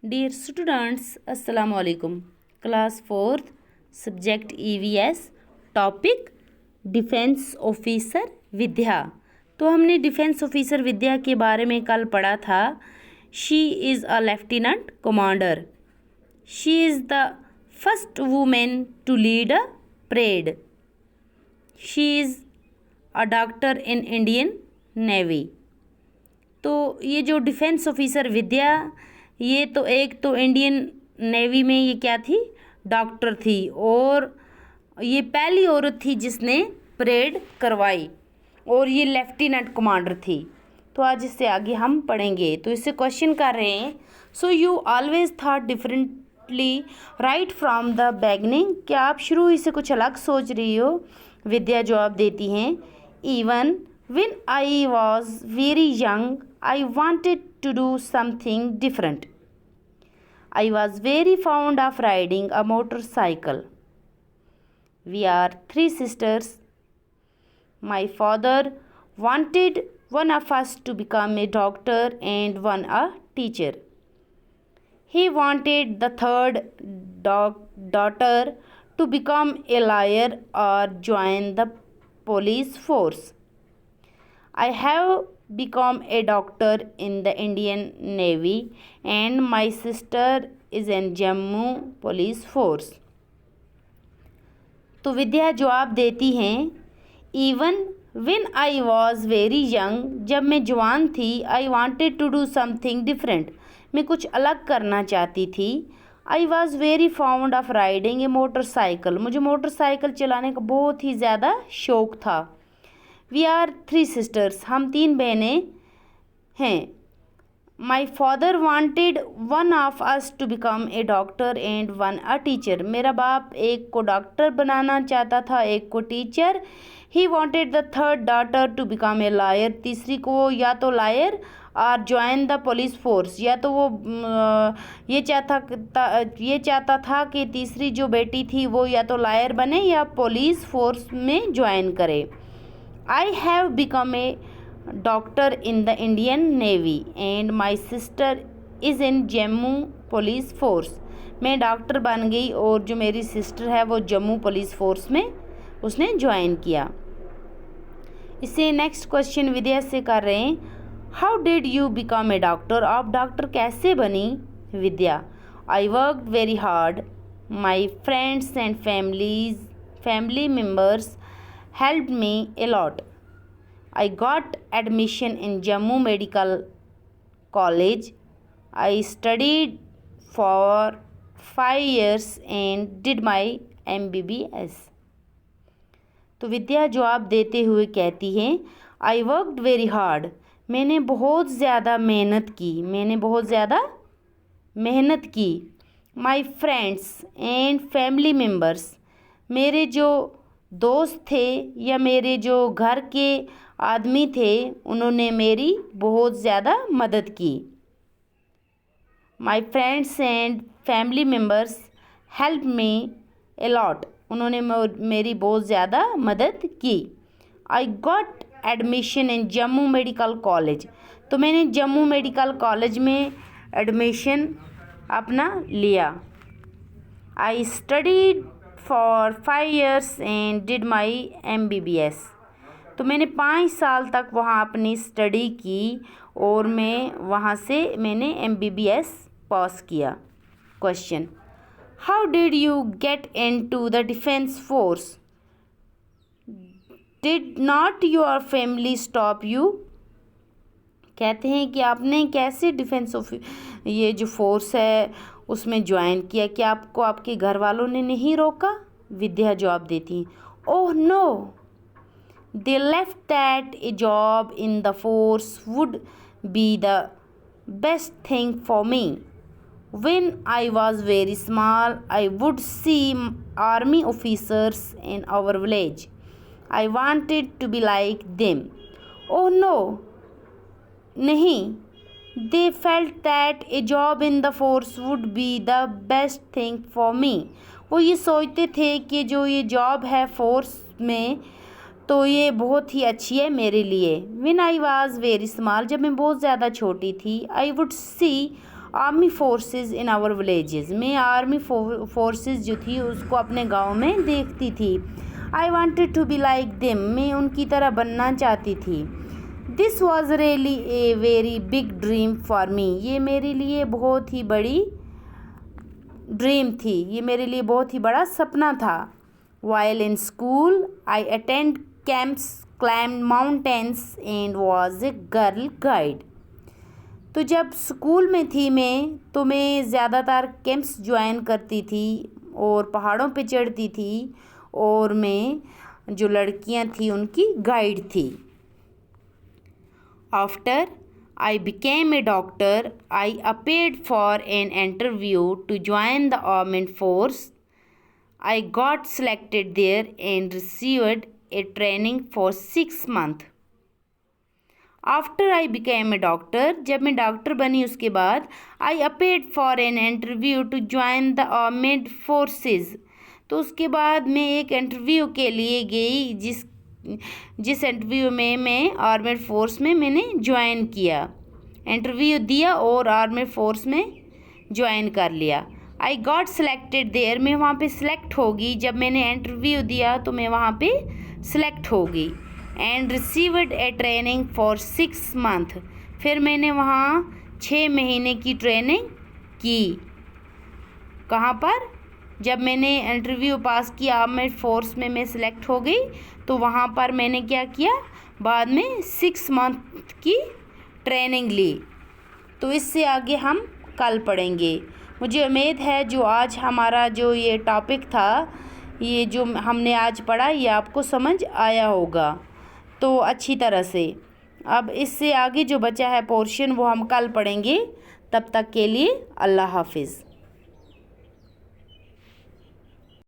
Dear students, Assalamu alaikum. Class 4th, Subject EVS, Topic defence officer Vidya. तो हमने defence officer विद्या के बारे में कल पढ़ा था। She is a lieutenant commander. She is the first women to lead a parade. She is a doctor in Indian Navy. तो ये जो डिफेंस ऑफिसर विद्या, ये तो एक तो इंडियन नेवी में ये क्या थी, डॉक्टर थी, और ये पहली औरत थी जिसने परेड करवाई, और ये लेफ्टिनेंट कमांडर थी। तो आज इससे आगे हम पढ़ेंगे। तो इससे क्वेश्चन कर रहे हैं, so you always thought differently right from the beginning. क्या आप शुरू ही से कुछ अलग सोच रही हो? विद्या जवाब देती हैं, even when I was very young, I wanted to do something different. I was very fond of riding a motorcycle. We are 3 sisters. My father wanted one of us to become a doctor and one a teacher. He wanted the third daughter to become a lawyer or join the police force. I have become a doctor in the Indian Navy and my sister is in Jammu Police Force. तो विद्या जवाब देती हैं, even when I was very young, जब मैं जवान थी, I wanted to do something different, मैं कुछ अलग करना चाहती थी. I was very fond of riding a motorcycle, मुझे मोटरसाइकिल चलाने का बहुत ही ज़्यादा शौक़ था. We are 3 sisters, हम 3 बहनें हैं. My father wanted one of us to become a doctor and one a teacher. मेरा बाप एक को डॉक्टर बनाना चाहता था, एक को teacher. He wanted the third daughter to become a lawyer. तीसरी को या तो लायर और join the police force, या तो वो ये चाहता था कि तीसरी जो बेटी थी वो या तो लायर बने या पुलिस फोर्स में ज्वाइन करे. I have become a doctor in the Indian Navy and my sister is in Jammu Police Force. मैं डॉक्टर बन गई और जो मेरी सिस्टर है वो जम्मू पुलिस फोर्स में उसने ज्वाइन किया. इससे नेक्स्ट क्वेश्चन विद्या से कर रहे हैं, how did you become a doctor? आप डॉक्टर कैसे बनी? Vidya, I worked very hard. My friends and family members helped me a lot. I got admission in Jammu Medical College. I studied for 5 years and did my MBBS. तो विद्या जवाब देते हुए कहती हैं, I worked very hard. मैंने बहुत ज़्यादा मेहनत की. My friends and family members, मेरे जो दोस्त थे या मेरे जो घर के आदमी थे, उन्होंने मेरी बहुत ज़्यादा मदद की. माई friends and family members help me a lot. उन्होंने मेरी बहुत ज़्यादा मदद की. I got admission in Jammu medical college. तो मैंने जम्मू मेडिकल कॉलेज में एडमिशन अपना लिया. I studied for 5 years and did my MBBS. तो मैंने 5 साल तक वहाँ अपनी स्टडी की और वहाँ से मैंने MBBS पास किया. Question, how did you get into the defence force? Did not your family stop you? कहते हैं कि आपने कैसे डिफेंस ये जो फोर्स है उसमें ज्वाइन किया, कि आपको आपके घर वालों ने नहीं रोका? विद्या जवाब देती हैं, oh no, they left that a job in the force would be the best thing for me. When I was very small I would see army officers in our village. I wanted to be like them. Oh no, नहीं, they felt that a job in the force would be the best thing for me. वो ये सोचते थे कि जो ये job है force में तो ये बहुत ही अच्छी है मेरे लिए. When I was very small, जब मैं बहुत ज़्यादा छोटी थी, I would see army forces in our villages. मैं आर्मी फोर्सेस जो थी उसको अपने गांव में देखती थी। I wanted to be like them. मैं उनकी तरह बनना चाहती थी। This was really a very big dream for me. ये मेरे लिए बहुत ही बड़ी ड्रीम थी, ये मेरे लिए बहुत ही बड़ा सपना था। While in school I attend camps, climbed mountains and was a girl guide. तो जब स्कूल में थी मैं तो मैं ज़्यादातर कैंप्स ज्वाइन करती थी और पहाड़ों पे चढ़ती थी और मैं जो लड़कियां थी उनकी गाइड थी। After I became a doctor. I applied for an interview to join the armed force. I got selected there and received a training for 6 months. After I became a doctor, जब मैं doctor बनी उसके बाद I applied for an interview to join the armed forces. तो उसके बाद मैं एक इंटरव्यू के लिए गई जिस इंटरव्यू में मैं आर्मेड फोर्स में मैंने ज्वाइन किया, इंटरव्यू दिया और आर्मेड फोर्स में ज्वाइन कर लिया। I got selected there. मैं वहाँ पे सिलेक्ट होगी। जब मैंने इंटरव्यू दिया तो मैं वहाँ पे सिलेक्ट होगी। And received A training for 6 month. फिर मैंने वहाँ 6 महीने की ट्रेनिंग की। कहाँ पर? जब मैंने इंटरव्यू पास किया आर्मेड फोर्स में मैं सिलेक्ट हो गई तो वहाँ पर मैंने क्या किया, बाद में 6 मंथ की ट्रेनिंग ली। तो इससे आगे हम कल पढ़ेंगे। मुझे उम्मीद है जो आज हमारा जो ये टॉपिक था, ये जो हमने आज पढ़ा, ये आपको समझ आया होगा तो अच्छी तरह से। अब इससे आगे जो बचा है पोर्शन वो हम कल पढ़ेंगे। तब तक के लिए अल्लाह हाफिज़।